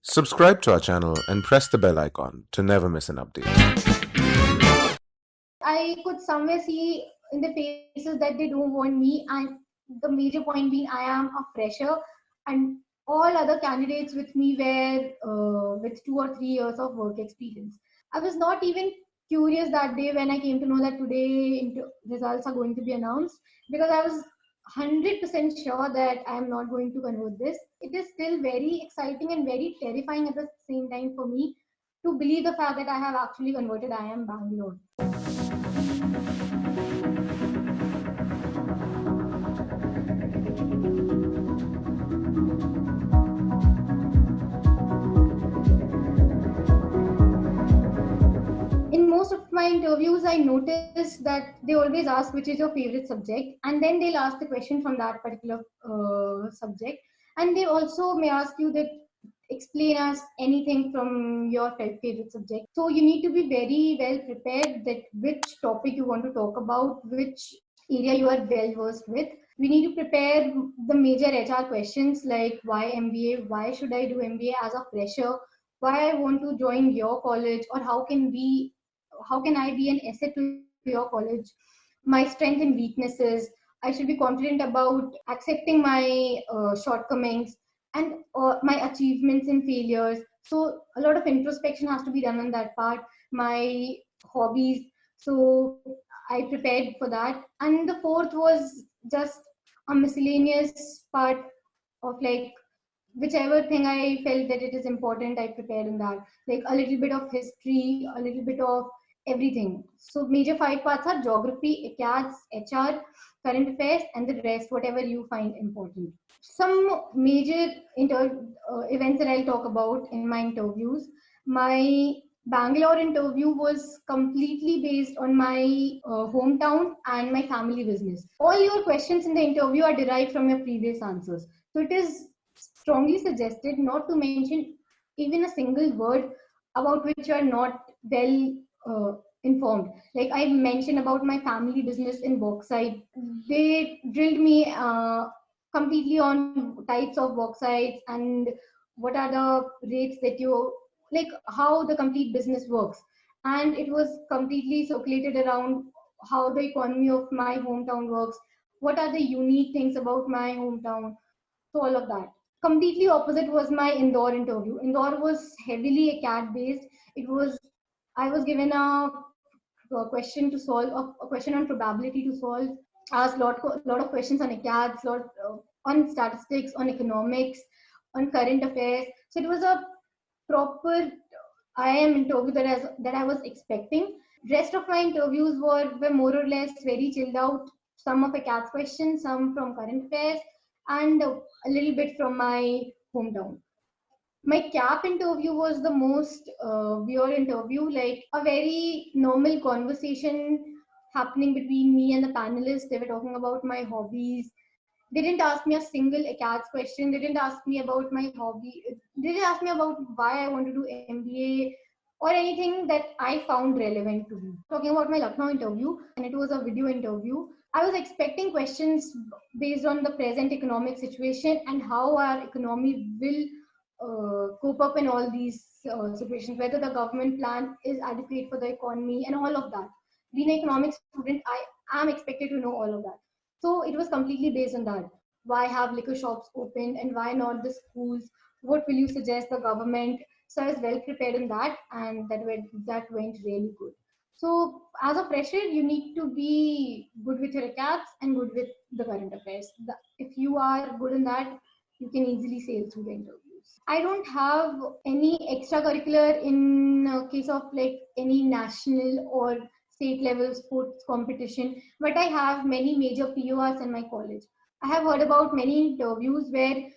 Subscribe to our channel and press the bell icon to never miss an update. I could somewhere see in the faces that they don't want me, and the major point being I am a fresher, and all other candidates with me were with 2 or 3 years of work experience. I was not even curious that day when I came to know that today results are going to be announced, because I was 100% sure that I am not going to convert this. It is still very exciting and very terrifying at the same time for me to believe the fact that I have actually converted IIM Bangalore. In most of my interviews, I notice that they always ask which is your favorite subject, and then they'll ask the question from that particular subject, and they also may ask you that explain us anything from your favorite subject. So you need to be very well prepared that which topic you want to talk about, which area you are well versed with. We need to prepare the major HR questions like why MBA, why should I do MBA as a fresher, why I want to join your college, or how can I be an asset to your college, my strengths and weaknesses. I should be confident about accepting my shortcomings and my achievements and failures. So a lot of introspection has to be done on that part. My hobbies. So I prepared for that. And the fourth was just a miscellaneous part of like whichever thing I felt that it is important, I prepared in that. Like a little bit of history, a little bit of everything. So major five parts are geography, ACADS, HR, current affairs, and the rest, whatever you find important. Some major events that I'll talk about in my interviews. My Bangalore interview was completely based on my hometown and my family business. All your questions in the interview are derived from your previous answers. So it is strongly suggested not to mention even a single word about which you are not well informed. Like I mentioned about my family business in bauxite, they drilled me completely on types of bauxites and what are the rates that you like, how the complete business works. And it was completely circulated around how the economy of my hometown works, what are the unique things about my hometown. So all of that. Completely opposite was my Indore interview. Indore was heavily a cat based. It was I was given a question to solve, a question on probability to solve. Asked lot of questions on ACADS, lot on statistics, on economics, on current affairs. So it was a proper IIM interview that I was expecting. Rest of my interviews were more or less very chilled out. Some of ACADS questions, some from current affairs, and a little bit from my hometown. My CAP interview was the most weird interview, like a very normal conversation happening between me and the panelists. They were talking about my hobbies. They didn't ask me a single ACADS question. They didn't ask me about my hobby. They didn't ask me about why I want to do MBA or anything that I found relevant to me. Talking about my Lucknow interview, and it was a video interview. I was expecting questions based on the present economic situation and how our economy will cope up in all these situations, whether the government plan is adequate for the economy and all of that. Being an economics student, I am expected to know all of that. So it was completely based on that. Why have liquor shops opened and why not the schools? What will you suggest the government? So I was well prepared in that, and that went really good. So as a fresher, you need to be good with your recaps and good with the current affairs. If you are good in that, you can easily sail through the interviews. I don't have any extracurricular in case of like any national or state level sports competition, but I have many major PORs in my college. I have heard about many interviews where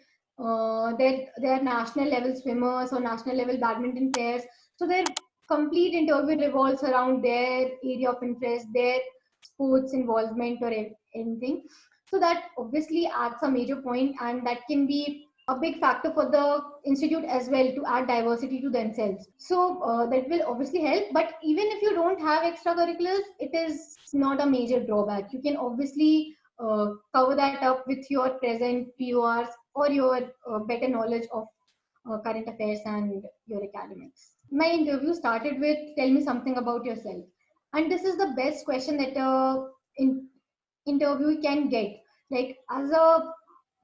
they're national level swimmers or national level badminton players. So their complete interview revolves around their area of interest, their sports involvement or anything. So that obviously adds a major point, and that can be a big factor for the institute as well to add diversity to themselves. So that will obviously help. But even if you don't have extracurriculars, it is not a major drawback. You can obviously cover that up with your present PORs or your better knowledge of current affairs and your academics. My interview started with, tell me something about yourself. And this is the best question that a interview can get. Like, as a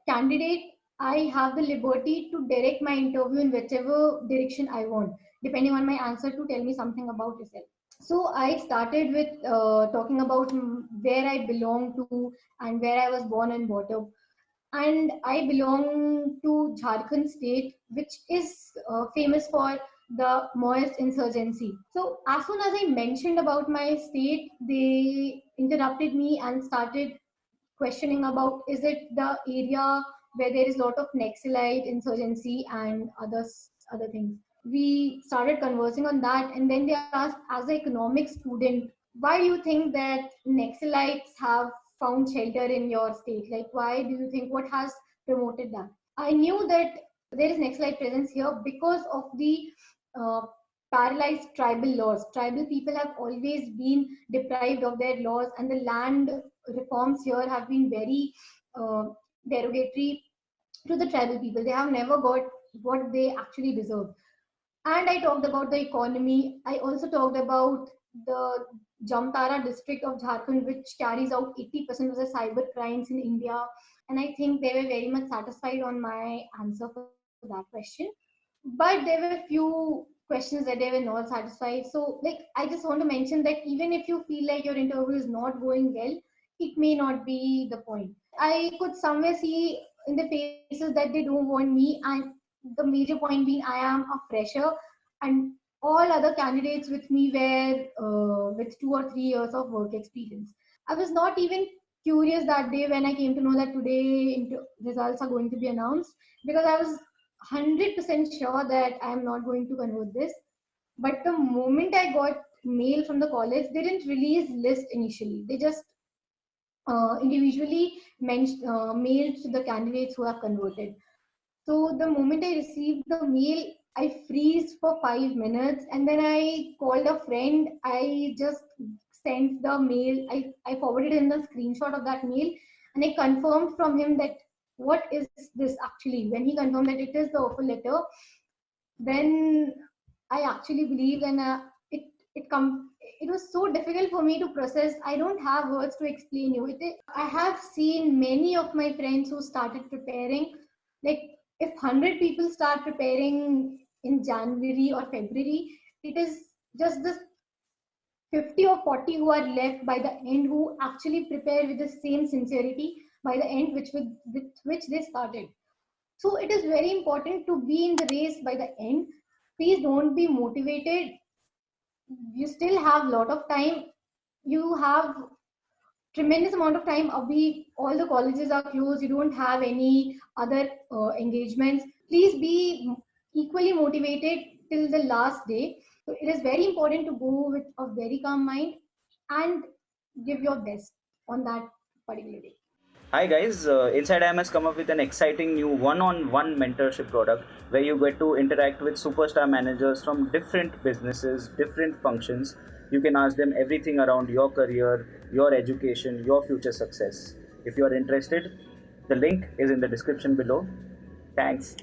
candidate, I have the liberty to direct my interview in whichever direction I want, depending on my answer to tell me something about yourself. So I started with talking about where I belong to and where I was born and brought up. And I belong to Jharkhand state, which is famous for the Maoist insurgency. So as soon as I mentioned about my state, they interrupted me and started questioning about, is it the area where there is a lot of Naxalite insurgency and other things. We started conversing on that, and then they asked, as an economics student, why do you think that Naxalites have found shelter in your state? Like, why do you think, what has promoted that? I knew that there is Naxalite presence here because of the uh, paralyzed tribal laws. Tribal people have always been deprived of their laws, and the land reforms here have been very uh, derogatory to the tribal people. They have never got what they actually deserve. And I talked about the economy. I also talked about the Jamtara district of Jharkhand, which carries out 80% of the cyber crimes in India. And I think they were very much satisfied on my answer for that question. But there were few questions that they were not satisfied. So, like, I just want to mention that even if you feel like your interview is not going well, it may not be the point. I could somewhere see in the faces that they don't want me, and the major point being I am a fresher, and all other candidates with me were with 2 or 3 years of work experience. I was not even curious that day when I came to know that today results are going to be announced, because I was 100% sure that I am not going to convert this. But the moment I got mail from the college, they didn't release list initially. They just individually mailed to the candidates who have converted. So the moment I received the mail, I freezed for 5 minutes, and then I called a friend. I just sent the mail. I forwarded him the screenshot of that mail, and I confirmed from him that what is this actually. When he confirmed that it is the offer letter, then I actually believed, and it was so difficult for me to process. I don't have words to explain you. I have seen many of my friends who started preparing. Like, if 100 people start preparing in January or February, it is just the 50 or 40 who are left by the end who actually prepare with the same sincerity by the end with which they started. So it is very important to be in the race by the end. Please don't be motivated. You still have a lot of time. You have tremendous amount of time. All the colleges are closed. You don't have any other engagements. Please be equally motivated till the last day. So it is very important to go with a very calm mind and give your best on that particular day. Hi guys, Inside IM has come up with an exciting new one-on-one mentorship product where you get to interact with superstar managers from different businesses, different functions. You can ask them everything around your career, your education, your future success. If you are interested, the link is in the description below. Thanks.